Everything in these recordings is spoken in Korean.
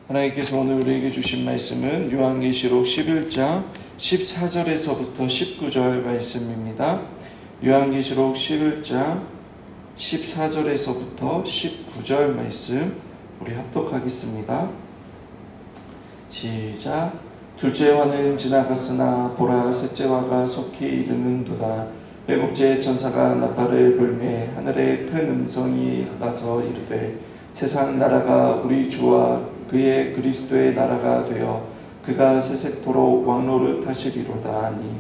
하나님께서 오늘 우리에게 주신 말씀은 요한계시록 11장 14절에서부터 19절 말씀입니다. 요한계시록 11장 14절에서부터 19절 말씀 우리 합독하겠습니다. 시작. 둘째 화는 지나갔으나 보라, 셋째 화가 속히 이르는도다. 일곱째 천사가 나팔을 불매 하늘에 큰 음성이 나서 이르되 세상 나라가 우리 주와 그의 그리스도의 나라가 되어 그가 세세토록 왕노릇 하시리로다 하니,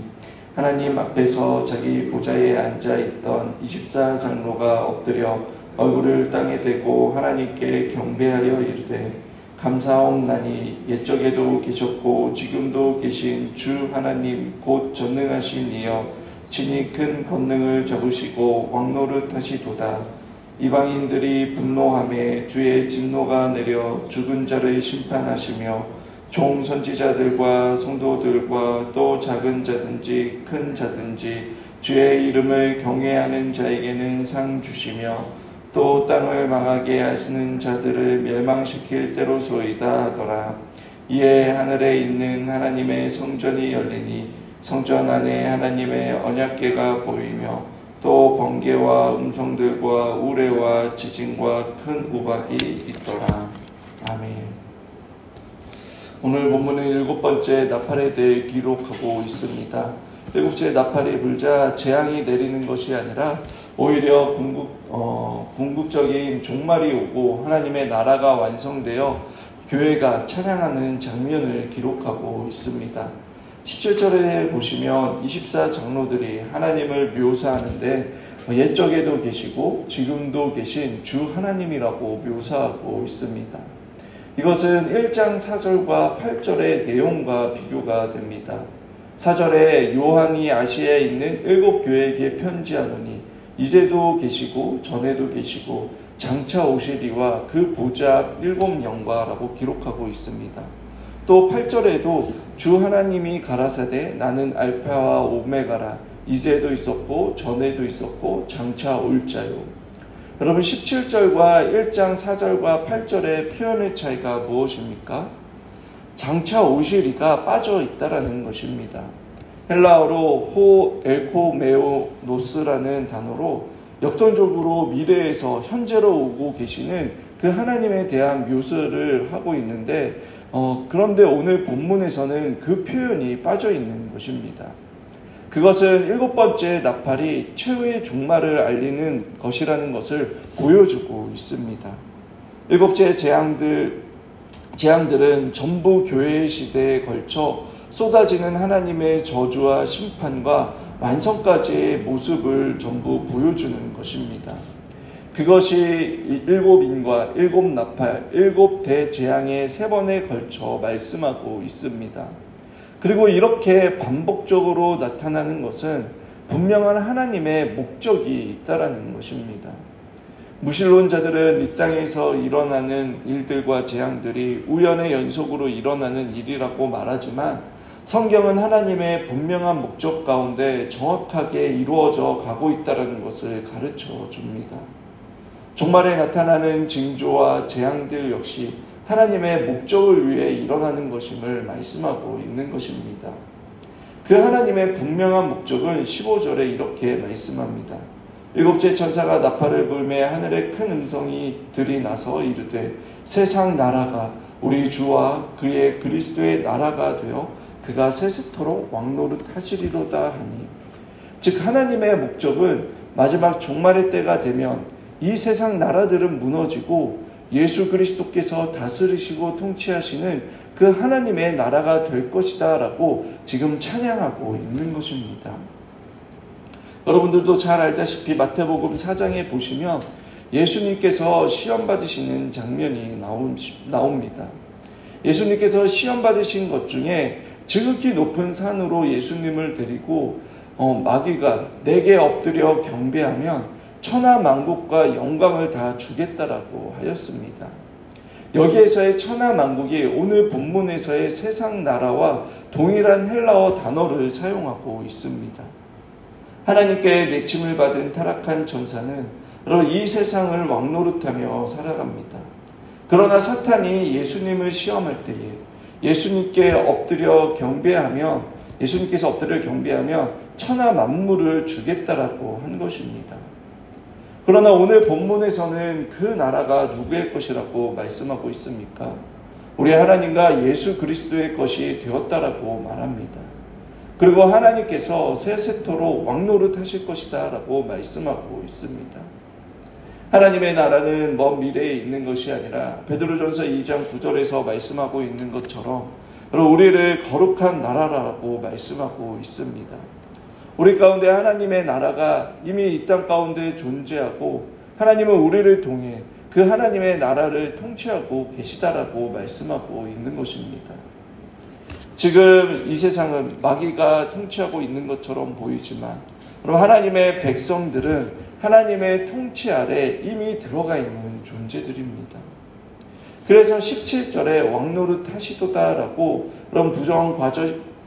하나님 앞에서 자기 보좌에 앉아있던 24장로가 엎드려 얼굴을 땅에 대고 하나님께 경배하여 이르되 감사옵나니 옛적에도 계셨고 지금도 계신 주 하나님 곧 전능하신 이여 친히 큰 권능을 잡으시고 왕노릇 하시도다. 이방인들이 분노하매 주의 진노가 내려 죽은 자를 심판하시며 종 선지자들과 성도들과 또 작은 자든지 큰 자든지 주의 이름을 경외하는 자에게는 상 주시며 또 땅을 망하게 하시는 자들을 멸망시킬 때로소이다 하더라. 이에 하늘에 있는 하나님의 성전이 열리니 성전 안에 하나님의 언약궤가 보이며 또 번개와 음성들과 우레와 지진과 큰 우박이 있더라. 아멘. 오늘 본문은 일곱 번째 나팔에 대해 기록하고 있습니다. 일곱째 나팔이 불자 재앙이 내리는 것이 아니라 오히려 궁극적인 종말이 오고 하나님의 나라가 완성되어 교회가 찬양하는 장면을 기록하고 있습니다. 17절에 보시면 24장로들이 하나님을 묘사하는데 옛적에도 계시고 지금도 계신 주 하나님이라고 묘사하고 있습니다. 이것은 1장 4절과 8절의 내용과 비교가 됩니다. 4절에 요한이 아시아에 있는 7교회에게 편지하노니 이제도 계시고 전에도 계시고 장차 오시리와 그 보좌 7영과라고 기록하고 있습니다. 또 8절에도 주 하나님이 가라사대 나는 알파와 오메가라, 이제도 있었고 전에도 있었고 장차 올 자요. 여러분, 17절과 1장 4절과 8절의 표현의 차이가 무엇입니까? 장차 오시리가 빠져 있다라는 것입니다. 헬라어로 호 엘코메오노스라는 단어로 역동적으로 미래에서 현재로 오고 계시는 그 하나님에 대한 묘사를 하고 있는데 그런데 오늘 본문에서는 그 표현이 빠져 있는 것입니다. 그것은 일곱 번째 나팔이 최후의 종말을 알리는 것이라는 것을 보여주고 있습니다. 일곱째 재앙들은 전부 교회의 시대에 걸쳐 쏟아지는 하나님의 저주와 심판과 완성까지의 모습을 전부 보여주는 것입니다. 그것이 일곱 인과 일곱 나팔, 일곱 대재앙의 3번에 걸쳐 말씀하고 있습니다. 그리고 이렇게 반복적으로 나타나는 것은 분명한 하나님의 목적이 있다라는 것입니다. 무신론자들은 이 땅에서 일어나는 일들과 재앙들이 우연의 연속으로 일어나는 일이라고 말하지만 성경은 하나님의 분명한 목적 가운데 정확하게 이루어져 가고 있다는 것을 가르쳐 줍니다. 종말에 나타나는 징조와 재앙들 역시 하나님의 목적을 위해 일어나는 것임을 말씀하고 있는 것입니다. 그 하나님의 분명한 목적은 15절에 이렇게 말씀합니다. 일곱째 천사가 나팔을 불매 하늘에 큰 음성이 들이나서 이르되 세상 나라가 우리 주와 그의 그리스도의 나라가 되어 그가 세세토록 왕노릇 하시리로다 하니, 즉 하나님의 목적은 마지막 종말의 때가 되면 이 세상 나라들은 무너지고 예수 그리스도께서 다스리시고 통치하시는 그 하나님의 나라가 될 것이다 라고 지금 찬양하고 있는 것입니다. 여러분들도 잘 알다시피 마태복음 4장에 보시면 예수님께서 시험 받으시는 장면이 나옵니다. 예수님께서 시험 받으신 것 중에 지극히 높은 산으로 예수님을 데리고 마귀가 내게 엎드려 경배하면 천하만국과 영광을 다 주겠다라고 하였습니다. 여기에서의 천하만국이 오늘 본문에서의 세상 나라와 동일한 헬라어 단어를 사용하고 있습니다. 하나님께 내침을 받은 타락한 천사는 바로 이 세상을 왕노릇하며 살아갑니다. 그러나 사탄이 예수님을 시험할 때에 예수님께서 엎드려 경배하면 천하 만물을 주겠다라고 한 것입니다. 그러나 오늘 본문에서는 그 나라가 누구의 것이라고 말씀하고 있습니까? 우리 하나님과 예수 그리스도의 것이 되었다라고 말합니다. 그리고 하나님께서 세세토록 왕노릇 하실 것이다 라고 말씀하고 있습니다. 하나님의 나라는 먼 미래에 있는 것이 아니라 베드로전서 2장 9절에서 말씀하고 있는 것처럼 우리를 거룩한 나라라고 말씀하고 있습니다. 우리 가운데 하나님의 나라가 이미 이 땅 가운데 존재하고 하나님은 우리를 통해 그 하나님의 나라를 통치하고 계시다라고 말씀하고 있는 것입니다. 지금 이 세상은 마귀가 통치하고 있는 것처럼 보이지만 하나님의 백성들은 하나님의 통치 아래 이미 들어가 있는 존재들입니다. 그래서 17절에 왕노릇 하시도다라고 그런 부정한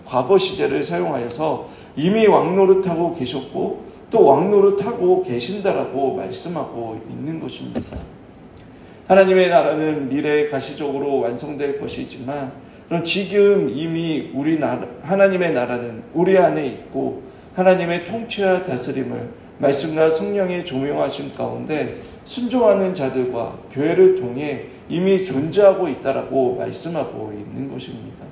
과거 시제를 사용하여서 이미 왕노릇하고 계셨고 또 왕노릇하고 계신다라고 말씀하고 있는 것입니다. 하나님의 나라는 미래에 가시적으로 완성될 것이지만 그럼 지금 이미 하나님의 나라는 우리 안에 있고 하나님의 통치와 다스림을 말씀과 성령의 조명하심 가운데 순종하는 자들과 교회를 통해 이미 존재하고 있다라고 말씀하고 있는 것입니다.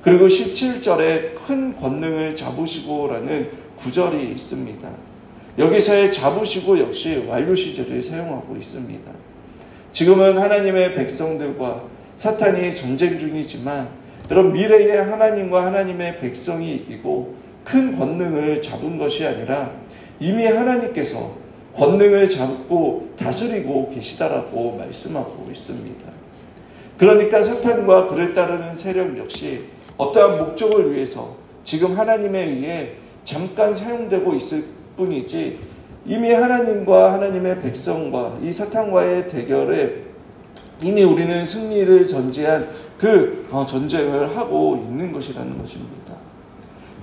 그리고 17절에 큰 권능을 잡으시고라는 구절이 있습니다. 여기서의 잡으시고 역시 완료 시제를 사용하고 있습니다. 지금은 하나님의 백성들과 사탄이 전쟁 중이지만 그런 미래에 하나님과 하나님의 백성이 이기고 큰 권능을 잡은 것이 아니라 이미 하나님께서 권능을 잡고 다스리고 계시다라고 말씀하고 있습니다. 그러니까 사탄과 그를 따르는 세력 역시 어떠한 목적을 위해서 지금 하나님에 의해 잠깐 사용되고 있을 뿐이지 이미 하나님과 하나님의 백성과 이 사탄과의 대결에 이미 우리는 승리를 전제한 그 전쟁을 하고 있는 것이라는 것입니다.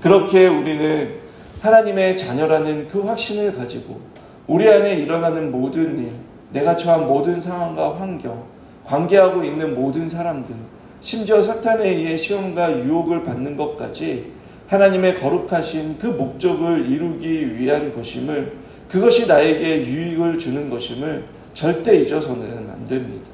그렇게 우리는 하나님의 자녀라는 그 확신을 가지고 우리 안에 일어나는 모든 일, 내가 처한 모든 상황과 환경, 관계하고 있는 모든 사람들, 심지어 사탄에 의해 시험과 유혹을 받는 것까지 하나님의 거룩하신 그 목적을 이루기 위한 것임을, 그것이 나에게 유익을 주는 것임을 절대 잊어서는 안 됩니다.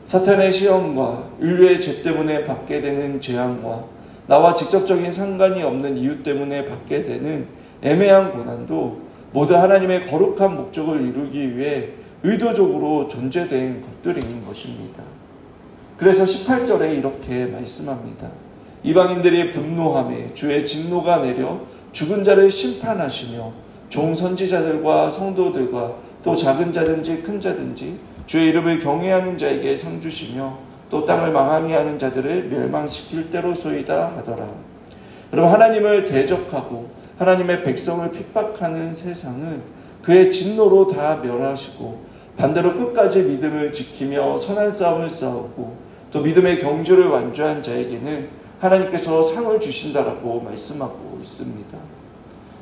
사탄의 시험과 인류의 죄 때문에 받게 되는 재앙과 나와 직접적인 상관이 없는 이유 때문에 받게 되는 애매한 고난도 모두 하나님의 거룩한 목적을 이루기 위해 의도적으로 존재된 것들인 것입니다. 그래서 18절에 이렇게 말씀합니다. 이방인들이 분노하며 주의 진노가 내려 죽은 자를 심판하시며 종 선지자들과 성도들과 또 작은 자든지 큰 자든지 주의 이름을 경외하는 자에게 상 주시며 또 땅을 망하게 하는 자들을 멸망시킬 때로소이다 하더라. 여러분, 하나님을 대적하고 하나님의 백성을 핍박하는 세상은 그의 진노로 다 멸하시고 반대로 끝까지 믿음을 지키며 선한 싸움을 싸우고 또 믿음의 경주를 완주한 자에게는 하나님께서 상을 주신다라고 말씀하고 있습니다.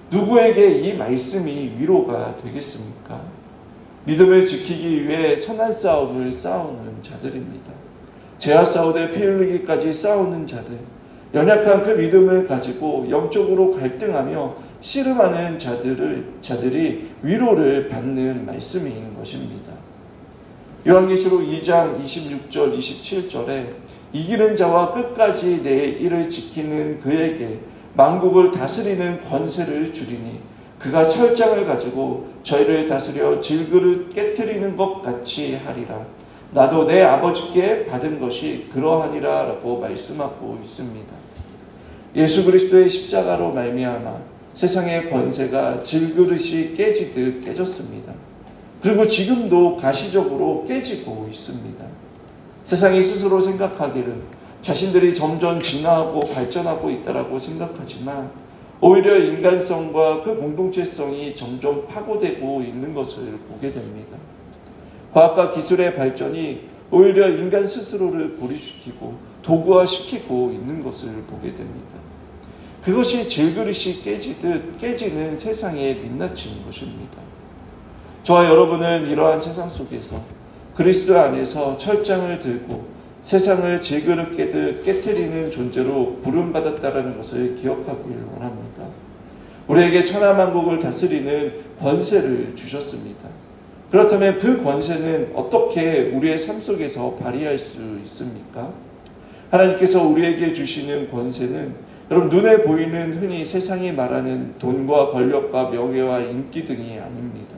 누구에게 이 말씀이 위로가 되겠습니까? 믿음을 지키기 위해 선한 싸움을 싸우는 자들입니다. 죄와 싸우되 피 흘리기까지 싸우는 자들, 연약한 그 믿음을 가지고 영적으로 갈등하며 씨름하는 자들이 위로를 받는 말씀인 것입니다. 요한계시록 2장 26절 27절에 이기는 자와 끝까지 내 일을 지키는 그에게 만국을 다스리는 권세를 주리니 그가 철장을 가지고 저희를 다스려 질그릇 깨트리는 것 같이 하리라. 나도 내 아버지께 받은 것이 그러하니라 라고 말씀하고 있습니다. 예수 그리스도의 십자가로 말미암아 세상의 권세가 질그릇이 깨지듯 깨졌습니다. 그리고 지금도 가시적으로 깨지고 있습니다. 세상이 스스로 생각하기를 자신들이 점점 진화하고 발전하고 있다라고 생각하지만 오히려 인간성과 그 공동체성이 점점 파고되고 있는 것을 보게 됩니다. 과학과 기술의 발전이 오히려 인간 스스로를 고립시키고 도구화시키고 있는 것을 보게 됩니다. 그것이 질그릇이 깨지듯 깨지는 세상의 민낯인 것입니다. 저와 여러분은 이러한 세상 속에서 그리스도 안에서 철장을 들고 세상을 질그릇 깨뜨리는 존재로 부름받았다는 것을 기억하길 원합니다. 우리에게 천하만국을 다스리는 권세를 주셨습니다. 그렇다면 그 권세는 어떻게 우리의 삶 속에서 발휘할 수 있습니까? 하나님께서 우리에게 주시는 권세는 여러분 눈에 보이는 흔히 세상이 말하는 돈과 권력과 명예와 인기 등이 아닙니다.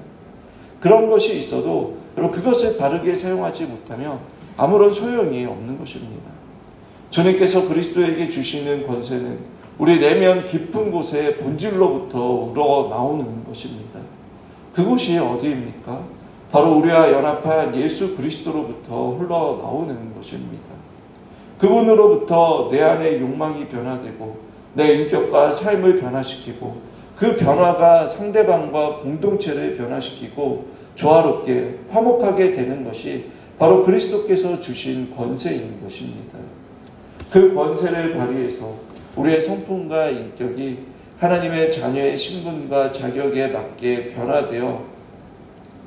그런 것이 있어도 여러분 그것을 바르게 사용하지 못하면 아무런 소용이 없는 것입니다. 주님께서 그리스도에게 주시는 권세는 우리 내면 깊은 곳의 본질로부터 우러나오는 것입니다. 그곳이 어디입니까? 바로 우리와 연합한 예수 그리스도로부터 흘러나오는 것입니다. 그분으로부터 내 안의 욕망이 변화되고 내 인격과 삶을 변화시키고 그 변화가 상대방과 공동체를 변화시키고 조화롭게 화목하게 되는 것이 바로 그리스도께서 주신 권세인 것입니다. 그 권세를 발휘해서 우리의 성품과 인격이 하나님의 자녀의 신분과 자격에 맞게 변화되어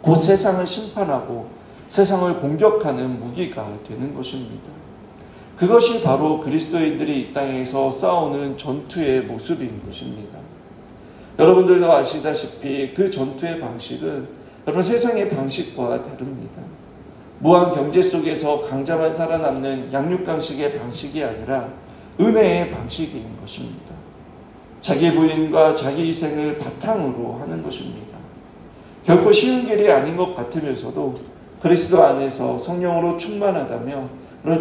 곧 세상을 심판하고 세상을 공격하는 무기가 되는 것입니다. 그것이 바로 그리스도인들이 이 땅에서 싸우는 전투의 모습인 것입니다. 여러분들도 아시다시피 그 전투의 방식은 여러분 세상의 방식과 다릅니다. 무한 경제 속에서 강자만 살아남는 양육강식의 방식이 아니라 은혜의 방식인 것입니다. 자기 부인과 자기 희생을 바탕으로 하는 것입니다. 결코 쉬운 길이 아닌 것 같으면서도 그리스도 안에서 성령으로 충만하다며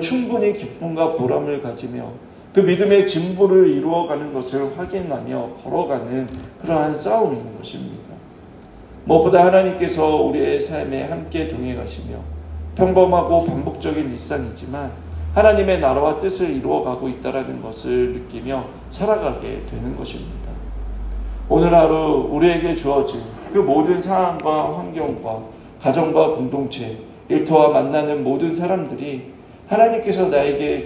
충분히 기쁨과 보람을 가지며 그 믿음의 진보를 이루어가는 것을 확인하며 걸어가는 그러한 싸움인 것입니다. 무엇보다 하나님께서 우리의 삶에 함께 동행하시며 평범하고 반복적인 일상이지만 하나님의 나라와 뜻을 이루어가고 있다는 것을 느끼며 살아가게 되는 것입니다. 오늘 하루 우리에게 주어진 그 모든 상황과 환경과 가정과 공동체, 일터와 만나는 모든 사람들이 하나님께서 나에게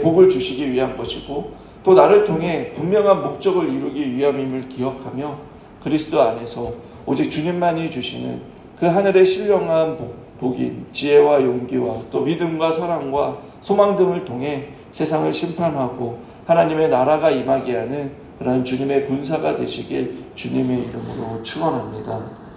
복을 주시기 위한 것이고 또 나를 통해 분명한 목적을 이루기 위함임을 기억하며 그리스도 안에서 오직 주님만이 주시는 그 하늘의 신령한 복인 지혜와 용기와 또 믿음과 사랑과 소망 등을 통해 세상을 심판하고 하나님의 나라가 임하게 하는 그러한 주님의 군사가 되시길 주님의 이름으로 축원합니다.